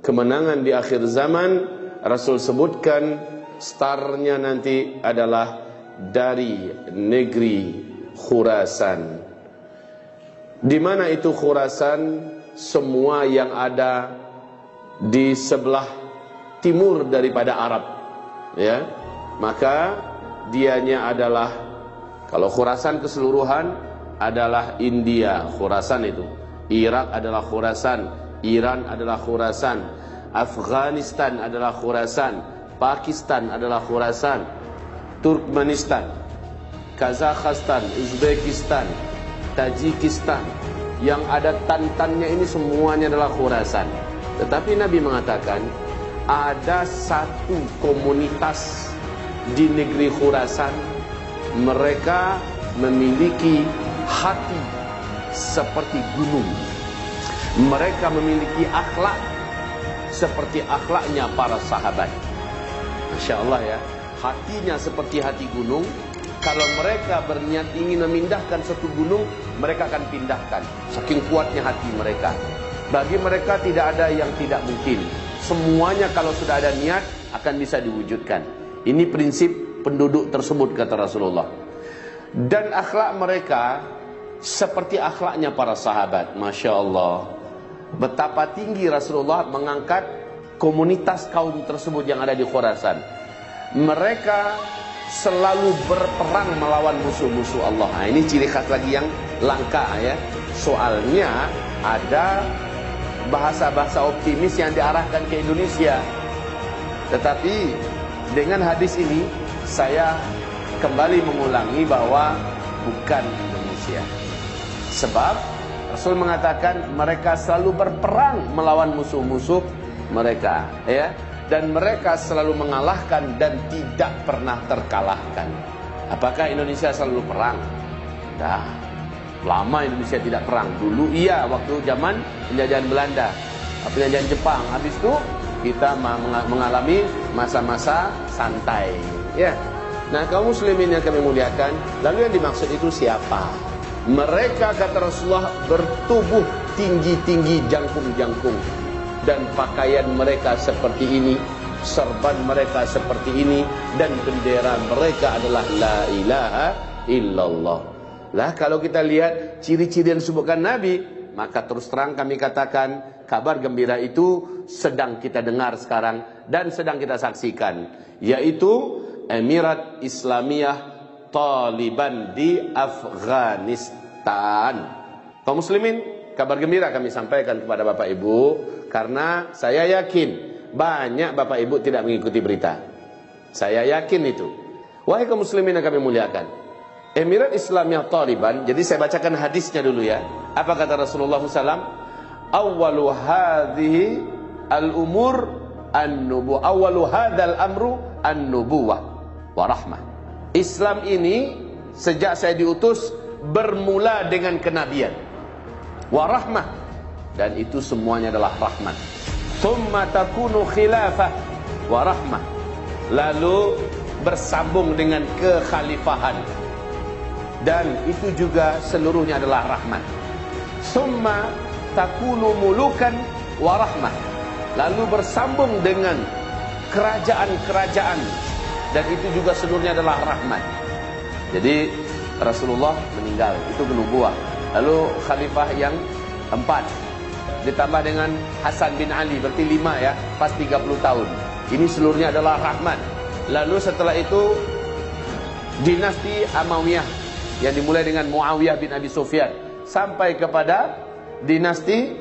kemenangan di akhir zaman, Rasul sebutkan startnya nanti adalah dari negeri Khurasan. Di mana itu Khurasan? Semua yang ada di sebelah timur daripada Arab, ya. Maka dianya adalah, kalau Khurasan keseluruhan adalah India, Khurasan itu. Irak adalah Khurasan, Iran adalah Khurasan, Afghanistan adalah Khurasan, Pakistan adalah Khurasan, Turkmenistan, Kazakhstan, Uzbekistan, Tajikistan, yang ada tantannya ini semuanya adalah Khurasan. Tetapi Nabi mengatakan ada satu komunitas di negeri Khurasan, mereka memiliki hati seperti gunung. Mereka memiliki akhlak seperti akhlaknya para sahabat. Masya Allah ya, hatinya seperti hati gunung. Kalau mereka berniat ingin memindahkan satu gunung, mereka akan pindahkan. Saking kuatnya hati mereka. Bagi mereka tidak ada yang tidak mungkin. Semuanya kalau sudah ada niat akan bisa diwujudkan. Ini prinsip penduduk tersebut, kata Rasulullah. Dan akhlak mereka seperti akhlaknya para sahabat. Masya Allah. Betapa tinggi Rasulullah mengangkat komunitas kaum tersebut yang ada di Khurasan. Mereka selalu berperang melawan musuh-musuh Allah. Nah, ini ciri khas lagi yang langka ya. Soalnya ada bahasa-bahasa optimis yang diarahkan ke Indonesia. Tetapi dengan hadis ini saya kembali mengulangi bahwa bukan Indonesia. Sebab Rasul mengatakan mereka selalu berperang melawan musuh-musuh mereka, ya. Dan mereka selalu mengalahkan dan tidak pernah terkalahkan. Apakah Indonesia selalu perang? Dah, lama Indonesia tidak perang. Dulu iya, waktu zaman penjajahan Belanda, penjajahan Jepang. Habis itu kita mengalami masa-masa santai, ya. Nah, kaum muslimin yang kami muliakan, lalu yang dimaksud itu siapa? Mereka, kata Rasulullah, bertubuh tinggi-tinggi, jangkung-jangkung. Dan pakaian mereka seperti ini, serban mereka seperti ini, dan bendera mereka adalah la ilaha illallah. Lah, kalau kita lihat ciri-ciri yang disebutkan Nabi, maka terus terang kami katakan kabar gembira itu sedang kita dengar sekarang dan sedang kita saksikan, yaitu Emirat Islamiyah Taliban di Afghanistan. Kaum muslimin, kabar gembira kami sampaikan kepada Bapak Ibu, karena saya yakin banyak Bapak Ibu tidak mengikuti berita. Saya yakin itu. Wahai kaum muslimin yang kami muliakan, Emirat Islamiyah Taliban, jadi saya bacakan hadisnya dulu ya. Apa kata Rasulullah SAW? Awwalu hadhihi al-umur an-nubuwah. Awwalu hadal amru an-nubuwah wa rahmah. Islam ini sejak saya diutus bermula dengan kenabian. Wa rahmah, dan itu semuanya adalah rahmat. Thumma takunu khilafah wa rahmah, lalu bersambung dengan kekhalifahan, dan itu juga seluruhnya adalah rahmat. Thumma takunu mulukan wa rahmah, lalu bersambung dengan kerajaan-kerajaan, dan itu juga seluruhnya adalah rahmat. Jadi Rasulullah meninggal, itu nubuwah. Lalu khalifah yang 4 ditambah dengan Hasan bin Ali, berarti 5 ya, pas 30 tahun. Ini seluruhnya adalah rahmat. Lalu setelah itu dinasti Amawiyah yang dimulai dengan Muawiyah bin Abi Sufyan sampai kepada dinasti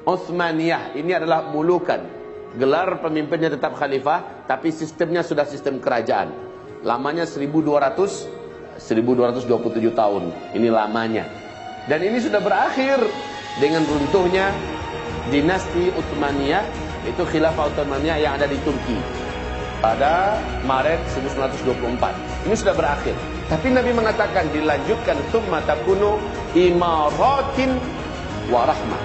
Utsmaniyah. Ini adalah mulukan. Gelar pemimpinnya tetap khalifah, tapi sistemnya sudah sistem kerajaan. Lamanya 1227 tahun. Ini lamanya. Dan ini sudah berakhir dengan runtuhnya dinasti Utsmaniyah, itu khilafah Utsmaniyah yang ada di Turki pada Maret 1924. Ini sudah berakhir. Tapi Nabi mengatakan dilanjutkan tsumma takunu imaratin wa rahmah.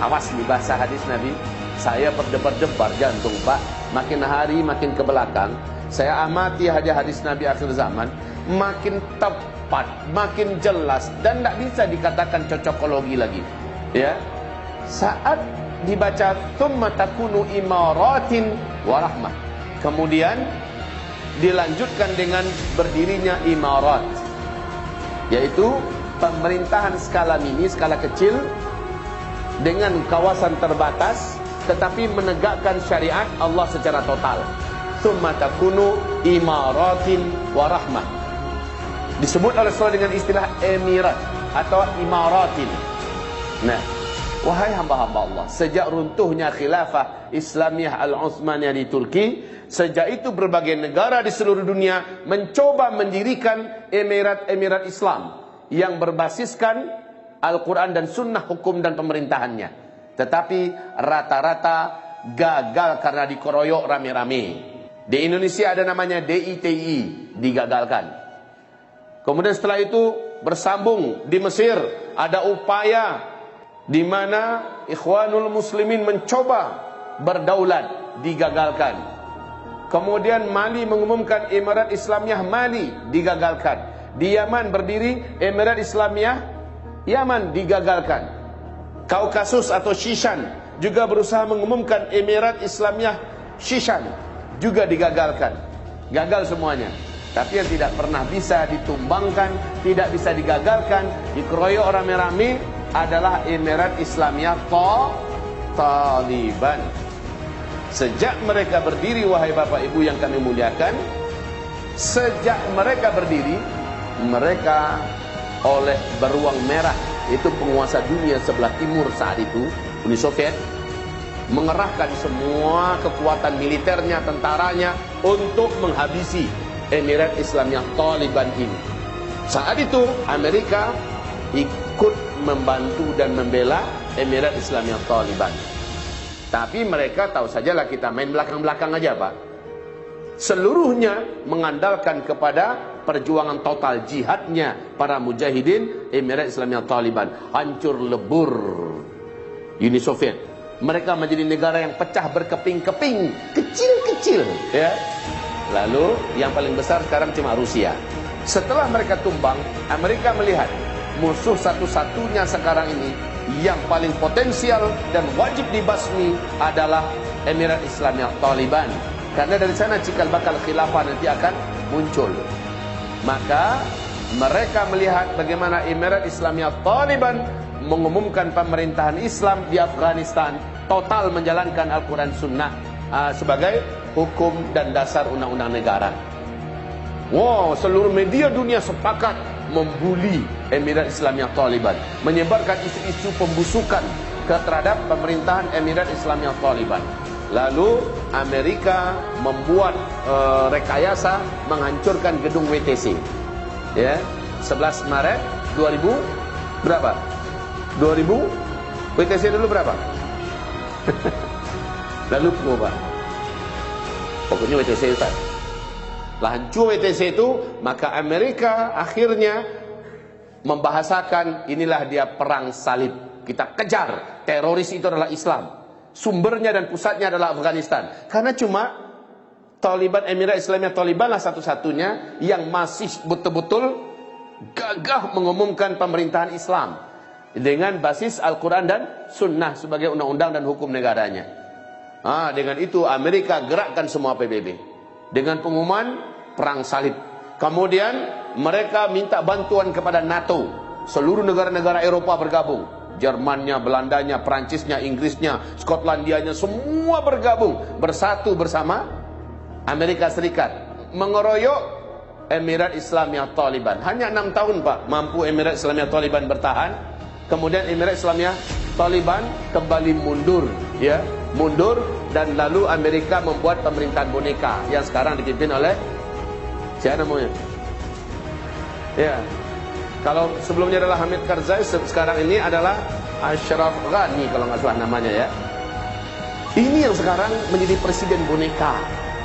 Awas di bahasa hadis Nabi. Saya berdebar-debar jantung, Pak. Makin hari makin ke belakang, saya amati hadis Nabi akhir zaman, makin tepat, makin jelas, dan tidak bisa dikatakan cocokologi lagi. Ya, saat dibaca thumma takunu imaratin wa rahmah. Kemudian dilanjutkan dengan berdirinya imarat, yaitu pemerintahan skala mini, skala kecil dengan kawasan terbatas, tetapi menegakkan syariat Allah secara total. Thumma takunu imaratin wa rahmah. Disebut oleh Rasulullah dengan istilah emirat atau imaratin. Nah, wahai hamba-hamba Allah, sejak runtuhnya khilafah Islamiyah Al-Utsmaniyah di Turki, sejak itu berbagai negara di seluruh dunia mencoba mendirikan emirat-emirat Islam yang berbasiskan Al-Quran dan Sunnah hukum dan pemerintahannya. Tetapi rata-rata gagal karena dikeroyok rame-rame. Di Indonesia ada namanya DITI, digagalkan. Kemudian setelah itu bersambung di Mesir, ada upaya di mana Ikhwanul Muslimin mencoba berdaulat, digagalkan. Kemudian Mali mengumumkan Emirat Islamiyah Mali, digagalkan. Di Yaman berdiri Emirat Islamiyah Yaman, digagalkan. Kaukasus atau Shishan juga berusaha mengumumkan Emirat Islamiyah Shishan, juga digagalkan. Gagal semuanya. Tapi yang tidak pernah bisa ditumbangkan, tidak bisa digagalkan, dikeroyok rame-rame adalah Emirat Islamiyah Taliban. Sejak mereka berdiri, wahai Bapak Ibu yang kami muliakan, sejak mereka berdiri, mereka oleh beruang merah, itu penguasa dunia sebelah timur saat itu, Uni Soviet, mengerahkan semua kekuatan militernya, tentaranya untuk menghabisi Emirat Islamiyah Taliban ini. Saat itu Amerika ikut membantu dan membela Emirat Islamiyah Taliban. Tapi mereka tahu sajalah kita main belakang-belakang aja, Pak. Seluruhnya mengandalkan kepada perjuangan total jihadnya para mujahidin Emirat Islamiyah Taliban. Hancur lebur Uni Soviet. Mereka menjadi negara yang pecah berkeping-keping, kecil-kecil, ya. Lalu yang paling besar sekarang cuma Rusia. Setelah mereka tumbang, Amerika melihat musuh satu-satunya sekarang ini yang paling potensial dan wajib dibasmi adalah Emirat Islamiyah Taliban. Karena dari sana cikal bakal khilafah nanti akan muncul. Maka mereka melihat bagaimana Emirat Islamiyah Taliban mengumumkan pemerintahan Islam di Afghanistan, total menjalankan Al-Quran Sunnah sebagai hukum dan dasar undang-undang negara. Wow, seluruh media dunia sepakat membuli Emirat Islamiyah Taliban, menyebarkan isu-isu pembusukan terhadap pemerintahan Emirat Islamiyah Taliban. Lalu Amerika membuat rekayasa menghancurkan gedung WTC. Ya, 11 Maret 2000 berapa? 2000 WTC dulu berapa? Lalu berapa? Pokoknya WTC Ustaz. Lah hancur WTC itu, maka Amerika akhirnya membahasakan inilah dia perang salib. Kita kejar, teroris itu adalah Islam. Sumbernya dan pusatnya adalah Afghanistan. Karena cuma Taliban, Emirat Islamiyah Taliban lah satu-satunya yang masih betul-betul gagah mengumumkan pemerintahan Islam dengan basis Al-Quran dan Sunnah sebagai undang-undang dan hukum negaranya. Dengan itu Amerika gerakkan semua PBB dengan pengumuman perang salib. Kemudian mereka minta bantuan kepada NATO. Seluruh negara-negara Eropa bergabung. Jermannya, Belandanya, Perancisnya, Inggrisnya, Skotlandianya, semua bergabung, bersatu bersama Amerika Serikat mengeroyok Emirat Islamiyah Taliban. Hanya 6 tahun, Pak, mampu Emirat Islamiyah Taliban bertahan. Kemudian Emirat Islamiyah Taliban kembali mundur, ya, mundur, dan lalu Amerika membuat pemerintahan boneka yang sekarang dipimpin oleh siapa namanya? Ya, kalau sebelumnya adalah Hamid Karzai, sekarang ini adalah Ashraf Ghani kalau nggak salah namanya, ya. Ini yang sekarang menjadi presiden boneka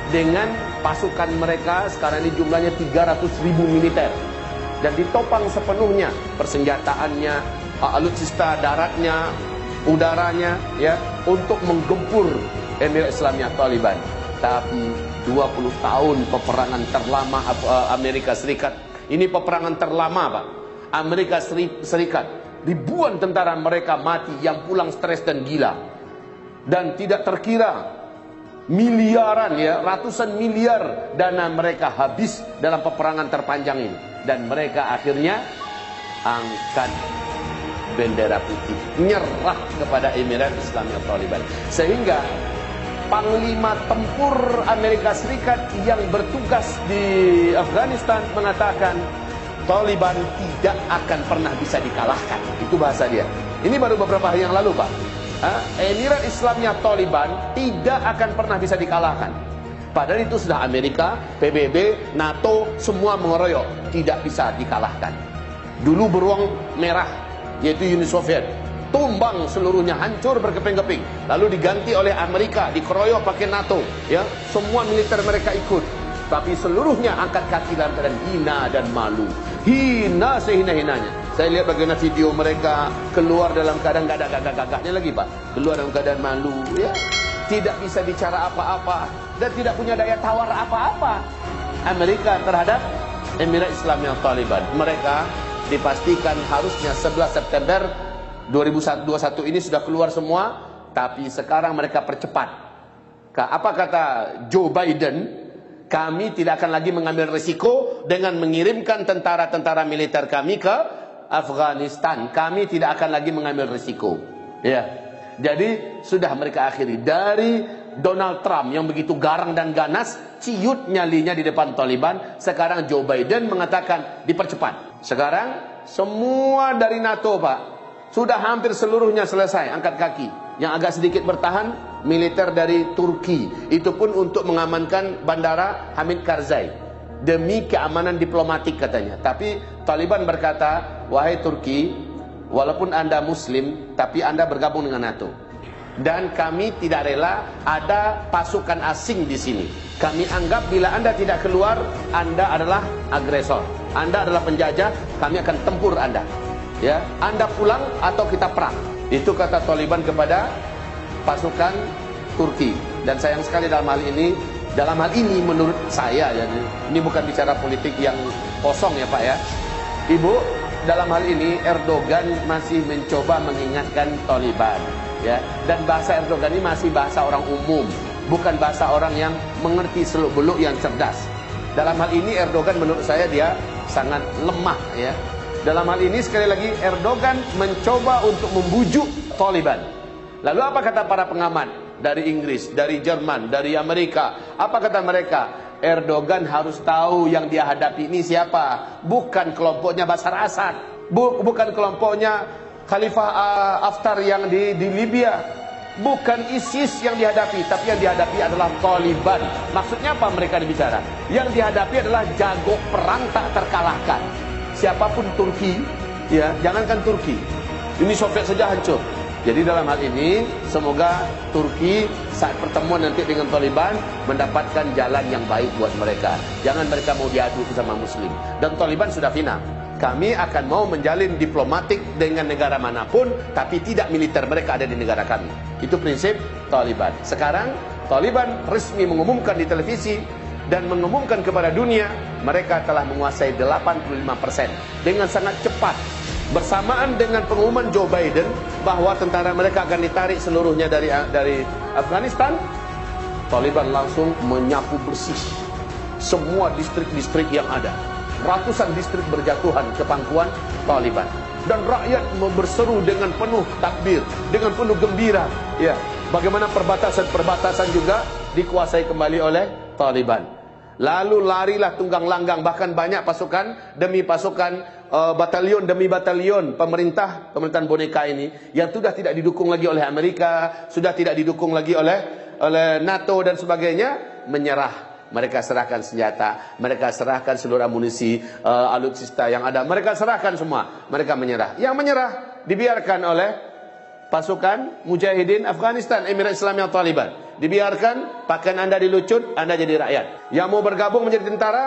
dengan pasukan mereka sekarang ini jumlahnya 300.000 militer dan ditopang sepenuhnya persenjataannya, alutsista daratnya, udaranya, ya, untuk menggempur Emirat Islamiyah Taliban. Tapi 20 tahun peperangan terlama Amerika Serikat. Ini peperangan terlama, Pak. Amerika Serikat, ribuan tentara mereka mati yang pulang stres dan gila. dan tidak terkira miliaran, ya, ratusan miliar dana mereka habis dalam peperangan terpanjang ini, dan mereka akhirnya angkat bendera putih, nyerah kepada Emirat Islamiyah Taliban. Sehingga Panglima Tempur Amerika Serikat yang bertugas di Afghanistan mengatakan Taliban tidak akan pernah bisa dikalahkan. Itu bahasa dia. Ini baru beberapa hari yang lalu, Pak. Emirat Islamiyah Taliban tidak akan pernah bisa dikalahkan. Padahal itu sudah Amerika, PBB, NATO semua mengeroyok, tidak bisa dikalahkan. Dulu beruang merah, yaitu Uni Soviet, tumbang seluruhnya, hancur berkeping-keping. Lalu diganti oleh Amerika, dikeroyok pakai NATO, ya, semua militer mereka ikut. Tapi seluruhnya angkat kaki dalam keadaan hina dan malu, hina sehina-hinanya. Saya lihat bagaimana video mereka keluar dalam keadaan gagah-gagahnya lagi, Pak. Keluar dalam keadaan malu, ya, tidak bisa bicara apa-apa dan tidak punya daya tawar apa-apa. Amerika terhadap Emirat Islamiyah Taliban, mereka dipastikan harusnya 11 September 2021 ini sudah keluar semua, tapi sekarang mereka percepat. Apa kata Joe Biden? Kami tidak akan lagi mengambil risiko dengan mengirimkan tentara-tentara militer kami ke Afghanistan. Kami tidak akan lagi mengambil risiko. Ya, jadi sudah mereka akhiri. Dari Donald Trump yang begitu garang dan ganas, ciut nyalinya di depan Taliban. Sekarang Joe Biden mengatakan dipercepat. Sekarang semua dari NATO, Pak, sudah hampir seluruhnya selesai angkat kaki. Yang agak sedikit bertahan, militer dari Turki. Itu pun untuk mengamankan bandara Hamid Karzai, demi keamanan diplomatik katanya. Tapi Taliban berkata, wahai Turki, walaupun Anda Muslim, tapi Anda bergabung dengan NATO. Dan kami tidak rela ada pasukan asing di sini. Kami anggap bila Anda tidak keluar, Anda adalah agresor. Anda adalah penjajah, kami akan tempur Anda. Ya, Anda pulang atau kita perang. Itu kata Taliban kepada pasukan Turki. Dan sayang sekali dalam hal ini menurut saya, ya, ini bukan bicara politik yang kosong ya Pak ya, Ibu, dalam hal ini Erdogan masih mencoba mengingatkan Taliban, ya, dan bahasa Erdogan ini masih bahasa orang umum, bukan bahasa orang yang mengerti seluk-beluk yang cerdas. Dalam hal ini Erdogan menurut saya dia sangat lemah, ya. Dalam hal ini sekali lagi Erdogan mencoba untuk membujuk Taliban. Lalu apa kata para pengamat dari Inggris, dari Jerman, dari Amerika? Apa kata mereka? Erdogan harus tahu yang dia hadapi ini siapa. Bukan kelompoknya Bashar Assad, bukan kelompoknya Khalifah Haftar yang di Libya, bukan ISIS yang dihadapi, tapi yang dihadapi adalah Taliban. Maksudnya apa mereka bicara? Yang dihadapi adalah jago perang tak terkalahkan. Siapapun Turki, ya, jangankan Turki, Uni Soviet saja hancur. Jadi dalam hal ini semoga Turki saat pertemuan nanti dengan Taliban mendapatkan jalan yang baik buat mereka. Jangan mereka mau diadu sama Muslim. Dan Taliban sudah final. Kami akan mau menjalin diplomatik dengan negara manapun, tapi tidak militer mereka ada di negara kami. Itu prinsip Taliban. Sekarang Taliban resmi mengumumkan di televisi dan mengumumkan kepada dunia mereka telah menguasai 85% dengan sangat cepat. Bersamaan dengan pengumuman Joe Biden bahwa tentara mereka akan ditarik seluruhnya dari Afghanistan, Taliban langsung menyapu bersih semua distrik-distrik yang ada. Ratusan distrik berjatuhan ke pangkuan Taliban. Dan rakyat berseru dengan penuh takbir, dengan penuh gembira. Ya, bagaimana perbatasan-perbatasan juga dikuasai kembali oleh Taliban. Lalu larilah tunggang langgang, bahkan banyak pasukan demi pasukan, batalion demi batalion pemerintahan boneka ini yang sudah tidak didukung lagi oleh Amerika, sudah tidak didukung lagi oleh NATO dan sebagainya, menyerah. Mereka serahkan senjata, mereka serahkan seluruh amunisi, alutsista yang ada, mereka serahkan semua, mereka menyerah. Yang menyerah dibiarkan oleh pasukan Mujahidin Afghanistan, Emirat Islamiyah Taliban. Dibiarkan, pakaian Anda dilucut, Anda jadi rakyat. Yang mau bergabung menjadi tentara,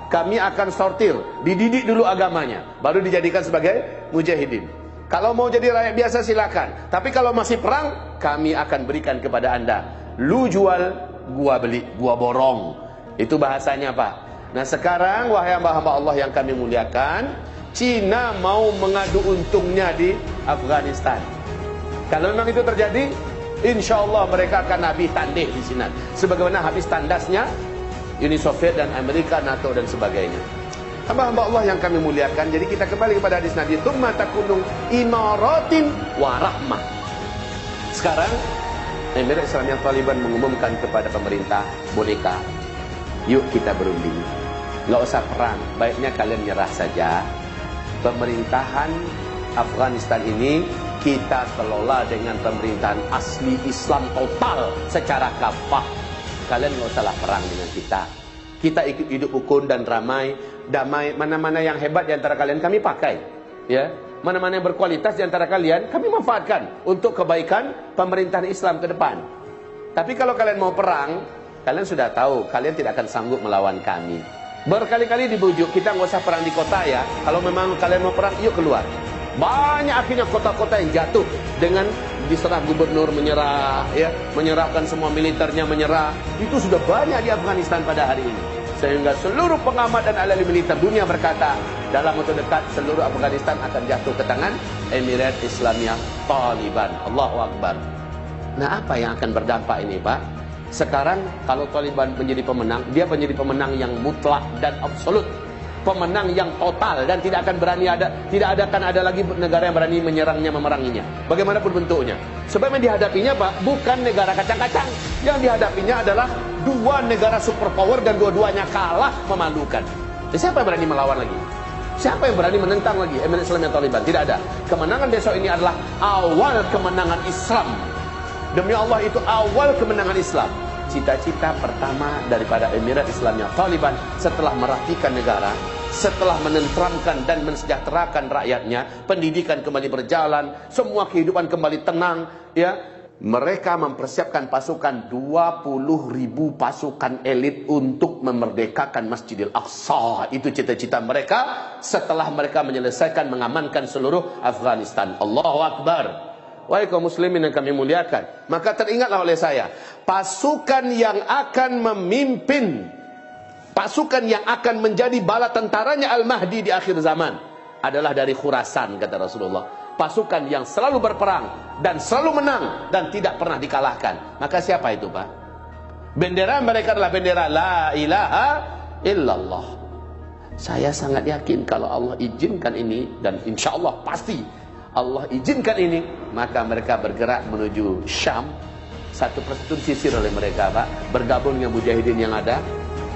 kami akan sortir, dididik dulu agamanya, baru dijadikan sebagai Mujahidin. Kalau mau jadi rakyat biasa silakan, tapi kalau masih perang, kami akan berikan kepada Anda. Lu jual, gua beli, gua borong. Itu bahasanya Pak. Nah sekarang wahai hamba-hamba Allah yang kami muliakan, Cina mau mengadu untungnya di Afghanistan. Kalau memang itu terjadi, Insya Allah mereka akan habis tandih di sini, sebagaimana habis tandasnya Uni Soviet dan Amerika, NATO dan sebagainya. Hamba-hamba Allah yang kami muliakan, jadi kita kembali kepada hadis Nabi, tsumma takunu imaratin wa rahmah. Sekarang Emirat Islamiyah Taliban mengumumkan kepada pemerintah, boneka, yuk kita berunding, nggak usah perang, baiknya kalian nyerah saja. Pemerintahan Afghanistan ini kita kelola dengan pemerintahan asli Islam total secara kafah. Kalian nggak usahlah perang dengan kita. Kita ikut hidup rukun dan damai. Mana-mana yang hebat di antara kalian kami pakai, ya. Mana-mana yang berkualitas di antara kalian kami manfaatkan untuk kebaikan pemerintahan Islam ke depan. Tapi kalau kalian mau perang, kalian sudah tahu kalian tidak akan sanggup melawan kami. Berkali-kali dibujuk, kita nggak usah perang di kota ya. Kalau memang kalian mau perang, yuk keluar. Banyak akhirnya kota-kota yang jatuh dengan diserah gubernur menyerah, ya, menyerahkan semua militernya menyerah. Itu sudah banyak di Afghanistan pada hari ini. Sehingga seluruh pengamat dan ahli militer dunia berkata, dalam waktu dekat seluruh Afghanistan akan jatuh ke tangan Emirat Islamiyah Taliban. Allahu Akbar. Nah, apa yang akan berdampak ini, Pak? Sekarang kalau Taliban menjadi pemenang, dia menjadi pemenang yang mutlak dan absolut. Pemenang yang total dan tidak akan ada lagi negara yang berani menyerangnya, memeranginya. Bagaimanapun bentuknya. Sebab yang dihadapinya, Pak, bukan negara kacang-kacang. Yang dihadapinya adalah dua negara superpower dan dua-duanya kalah memalukan. Jadi siapa yang berani melawan lagi? Siapa yang berani menentang lagi Emirat Islamiyah Taliban? Tidak ada. Kemenangan besok ini adalah awal kemenangan Islam. Demi Allah, itu awal kemenangan Islam. Cita-cita pertama daripada Emirat Islamiyah Taliban setelah merapikan negara, setelah menenteramkan dan mensejahterakan rakyatnya, pendidikan kembali berjalan, semua kehidupan kembali tenang, ya. Mereka mempersiapkan pasukan 20.000 pasukan elit untuk memerdekakan Masjidil Aqsa. Itu cita-cita mereka setelah mereka menyelesaikan mengamankan seluruh Afghanistan. Allahu Akbar. Wahai kaum muslimin yang kami muliakan, maka teringatlah oleh saya, pasukan yang akan memimpin, pasukan yang akan menjadi bala tentaranya Al-Mahdi di akhir zaman adalah dari Khurasan, kata Rasulullah. Pasukan yang selalu berperang dan selalu menang dan tidak pernah dikalahkan. Maka siapa itu, Pak? Bendera mereka adalah bendera La ilaha illallah. Saya sangat yakin kalau Allah izinkan ini, dan insya Allah pasti Allah izinkan ini, maka mereka bergerak menuju Syam. Satu persatu disisir oleh mereka, Pak, bergabung dengan mujahidin yang ada,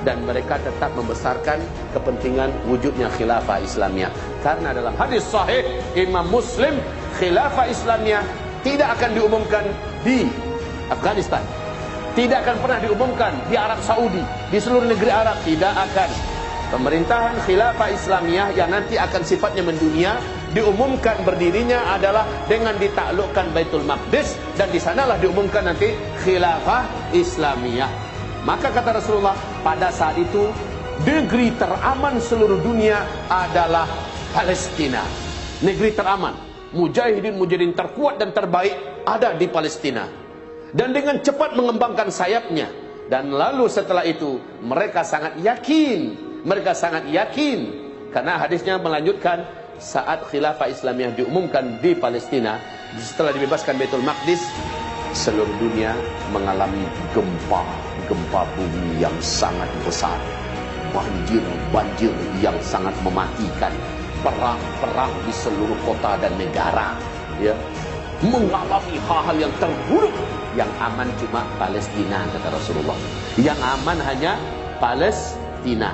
dan mereka tetap membesarkan kepentingan wujudnya khilafah Islamiyah. Karena dalam hadis sahih Imam Muslim, khilafah Islamiyah tidak akan diumumkan di Afghanistan, tidak akan pernah diumumkan di Arab Saudi, di seluruh negeri Arab, tidak akan. Pemerintahan khilafah Islamiyah yang nanti akan sifatnya mendunia diumumkan berdirinya adalah dengan ditaklukkan Baitul Maqdis, dan di sanalah diumumkan nanti khilafah Islamiyah. Maka kata Rasulullah, pada saat itu negeri teraman seluruh dunia adalah Palestina. Negeri teraman, mujahidin terkuat dan terbaik ada di Palestina. Dan dengan cepat mengembangkan sayapnya. Dan lalu setelah itu mereka sangat yakin, karena hadisnya melanjutkan, saat khilafah Islamiyah diumumkan di Palestina, setelah dibebaskan Baitul Maqdis, seluruh dunia mengalami gempa bumi yang sangat besar, banjir yang sangat mematikan, perang di seluruh kota dan negara, ya, mengalami hal-hal yang terburuk. Yang aman cuma Palestina, kata Rasulullah. Yang aman hanya Palestina.